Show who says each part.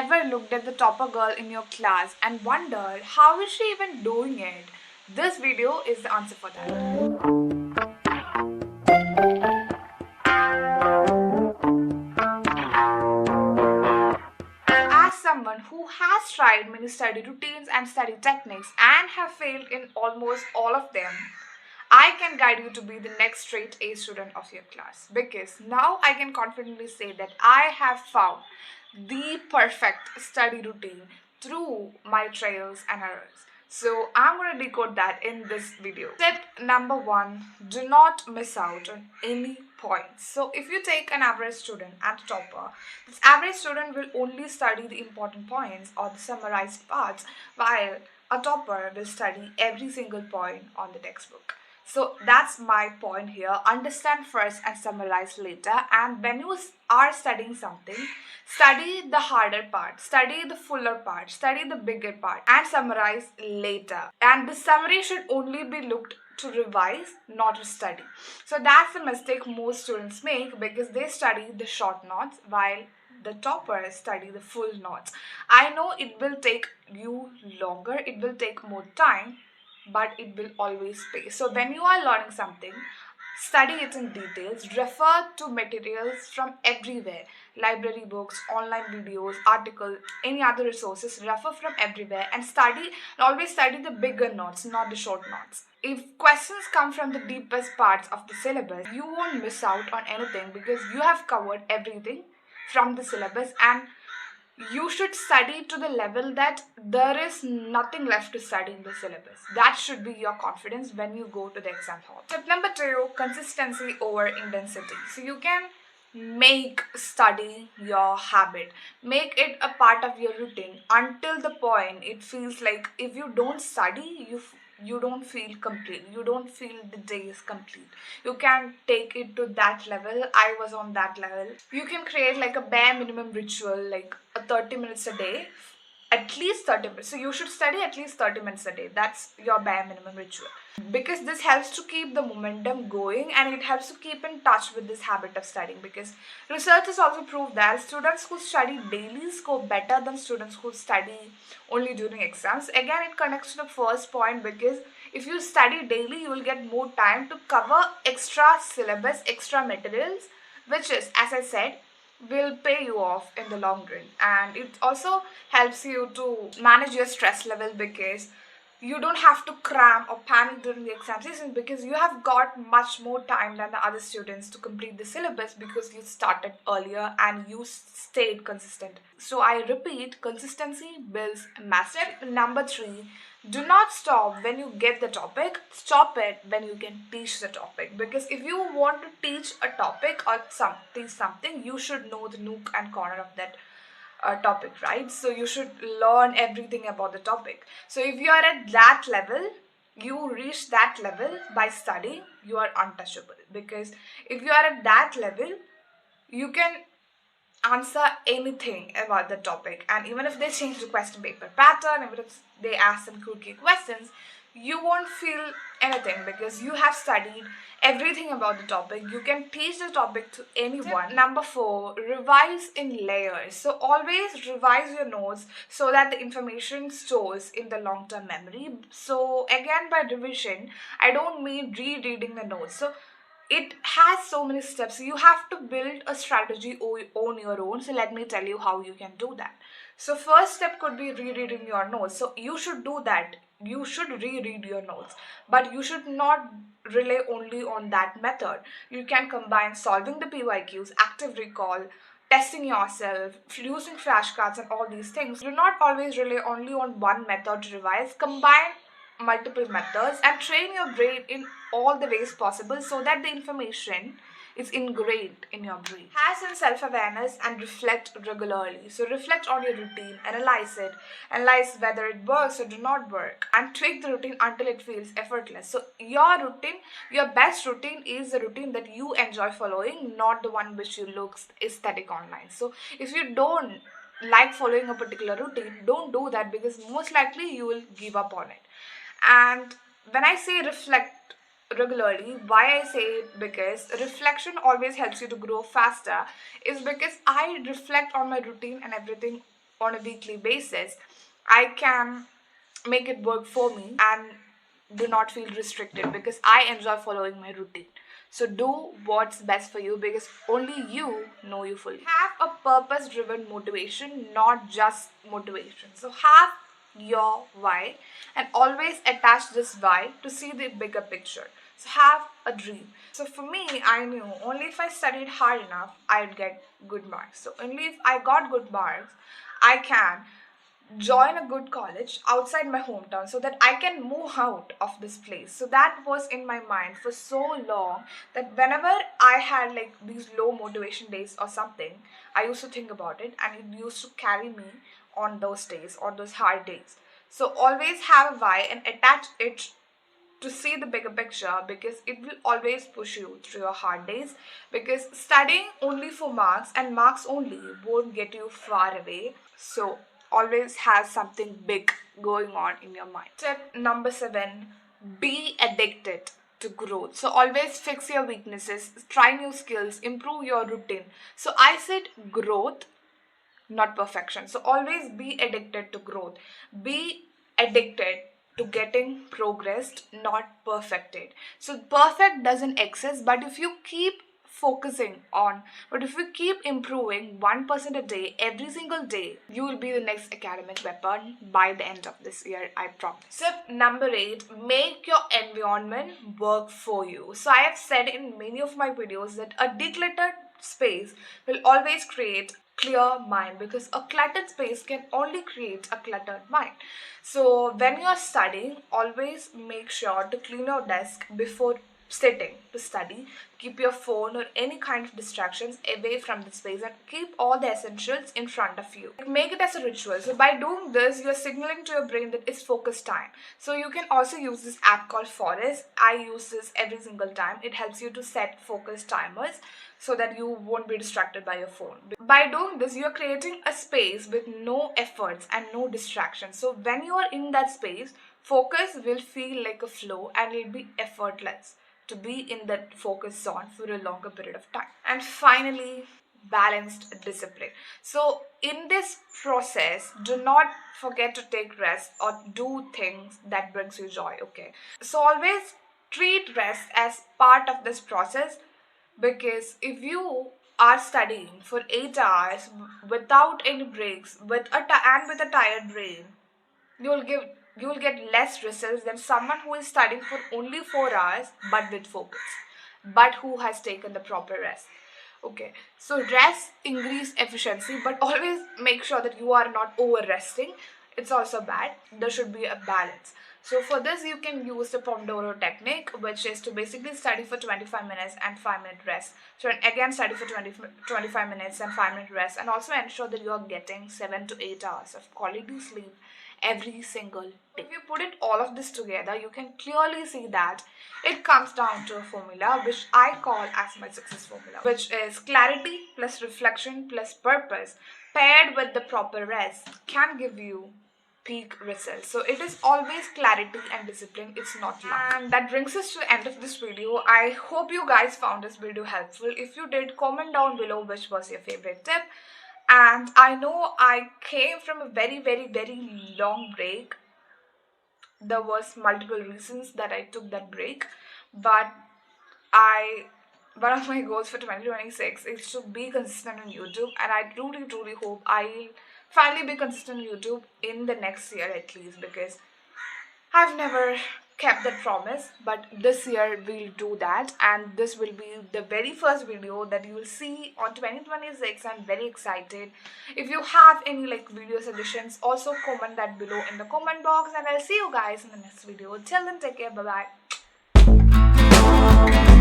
Speaker 1: ever looked at the topper girl in your class and wondered how is she even doing it? This video is the answer for that. As someone who has tried many study routines and study techniques and have failed in almost all of them, I can guide you to be the next straight A student of your class, because now I can confidently say that I have found the perfect study routine through my trials and errors. So I'm going to decode that in this video. Step number 1, do not miss out on any points. So if you take an average student and a topper, this average student will only study the important points or the summarized parts, while a topper will study every single point on the textbook. So that's my point here. Understand first and summarize later. And when you are studying something, study the harder part, study the fuller part, study the bigger part, and summarize later. And the summary should only be looked to revise, not to study. So that's the mistake most students make, because they study the short notes while the toppers study the full notes. I know it will take you longer, it will take more time, but it will always pay. So when you are learning something, study it in details, refer to materials from everywhere, library books, online videos, articles, any other resources, refer from everywhere and study, and always study the bigger notes, not the short notes. If questions come from the deepest parts of the syllabus, you won't miss out on anything, because you have covered everything from the syllabus, and you should study to the level that there is nothing left to study in the syllabus. That should be your confidence when you go to the exam hall. Tip number 2, consistency over intensity. So you can make study your habit. Make it a part of your routine until the point it feels like if you don't study, you don't feel complete, you don't feel the day is complete. You can take it to that level. I was on that level. You can create like a bare minimum ritual, like a 30 minutes a day, at least 30 minutes. So you should study at least 30 minutes a day. That's your bare minimum ritual, because this helps to keep the momentum going, and it helps to keep in touch with this habit of studying, because research has also proved that students who study daily score better than students who study only during exams. Again, it connects to the first point, because if you study daily, you will get more time to cover extra syllabus, extra materials, which is, as I said, will pay you off in the long run. And it also helps you to manage your stress level, because you don't have to cram or panic during the exam season, because you have got much more time than the other students to complete the syllabus, because you started earlier and you stayed consistent. So I repeat, consistency builds mastery. Step number 3, do not stop when you get the topic. Stop it when you can teach the topic, because if you want to teach a topic or something, you should know the nook and corner of that topic, right? So you should learn everything about the topic. So if you are at that level, you reach that level by studying, you are untouchable, because if you are at that level, you can answer anything about the topic. And even if they change the question paper pattern, even if they ask some quirky questions, you won't feel anything, because you have studied everything about the topic. You can teach the topic to anyone. Tip number 4, revise in layers. So always revise your notes so that the information stores in the long-term memory. So again, by revision, I don't mean rereading the notes. So it has so many steps. You have to build a strategy on your own. So let me tell you how you can do that. So first step could be rereading your notes. So you should do that. You should reread your notes, but you should not rely only on that method. You can combine solving the PYQs, active recall, testing yourself, using flashcards, and all these things. Do not always rely only on one method to revise. Combine multiple methods and train your brain in all the ways possible, so that the information is ingrained in your brain. Have some self-awareness and reflect regularly. So reflect on your routine, analyze whether it works or do not work, and tweak the routine until it feels effortless. So your routine, your best routine, is the routine that you enjoy following, not the one which you look aesthetic online. So if you don't like following a particular routine, don't do that, because most likely you will give up on it. And when I say reflect regularly, why I say it, because reflection always helps you to grow faster, is because I reflect on my routine and everything on a weekly basis, I can make it work for me and do not feel restricted because I enjoy following my routine. So do what's best for you because only you know you fully. Have a purpose driven motivation, not just motivation. So have your why and always attach this why to see the bigger picture. So have a dream. So for me, I knew only if I studied hard enough, I'd get good marks. So only if I got good marks, I can join a good college outside my hometown so that I can move out of this place. So that was in my mind for so long that whenever I had like these low motivation days or something, I used to think about it and it used to carry me on those days, on those hard days. So always have a why and attach it to see the bigger picture because it will always push you through your hard days, because studying only for marks and marks only won't get you far away. So always have something big going on in your mind. Tip number 7, be addicted to growth. So always fix your weaknesses, try new skills, improve your routine. So I said growth, not perfection. So always be addicted to growth. Be addicted to getting progressed, not perfected. So perfect doesn't exist, but if you keep focusing on, but if you keep improving 1% a day, every single day, you will be the next academic weapon by the end of this year, I promise. Tip number 8, make your environment work for you. So I have said in many of my videos that a decluttered space will always create clear mind because a cluttered space can only create a cluttered mind. So when you are studying, always make sure to clean your desk before sitting to study. Keep your phone or any kind of distractions away from the space and keep all the essentials in front of you. Make it as a ritual. So by doing this, you're signaling to your brain that it's focus time. So you can also use this app called Forest. I use this every single time. It helps you to set focus timers so that you won't be distracted by your phone. By doing this, you're creating a space with no efforts and no distractions. So when you are in that space, focus will feel like a flow and it'll be effortless to be in that focus zone for a longer period of time. And finally, balanced discipline. So in this process, do not forget to take rest or do things that brings you joy. Okay, so always treat rest as part of this process, because if you are studying for 8 hours without any breaks with a tired brain, you'll give you'll get less results than someone who is studying for only 4 hours but with focus, but who has taken the proper rest. Okay, so rest increase efficiency, but always make sure that you are not over resting. It's also bad. There should be a balance. So for this, you can use the Pomodoro technique, which is to basically study for 25 minutes and 5-minute rest. So again, study for 25 minutes and 5-minute rest, and also ensure that you are getting 7 to 8 hours of quality sleep every single day. If you put it all of this together, you can clearly see that it comes down to a formula which I call as my success formula, which is clarity plus reflection plus purpose paired with the proper rest can give you peak results. So it is always clarity and discipline, it's not luck. And that brings us to the end of this video. I hope you guys found this video helpful. If you did, comment down below which was your favorite tip. And I know I came from a very, very, very long break. There was multiple reasons that I took that break, but one of my goals for 2026 is to be consistent on YouTube, and I truly hope I'll finally be consistent on YouTube in the next year at least, because I've never kept that promise, but this year we'll do that, and this will be the very first video that you will see on 2026. I'm very excited. If you have any like video suggestions, also comment that below in the comment box, and I'll see you guys in the next video. Till then, take care. Bye bye.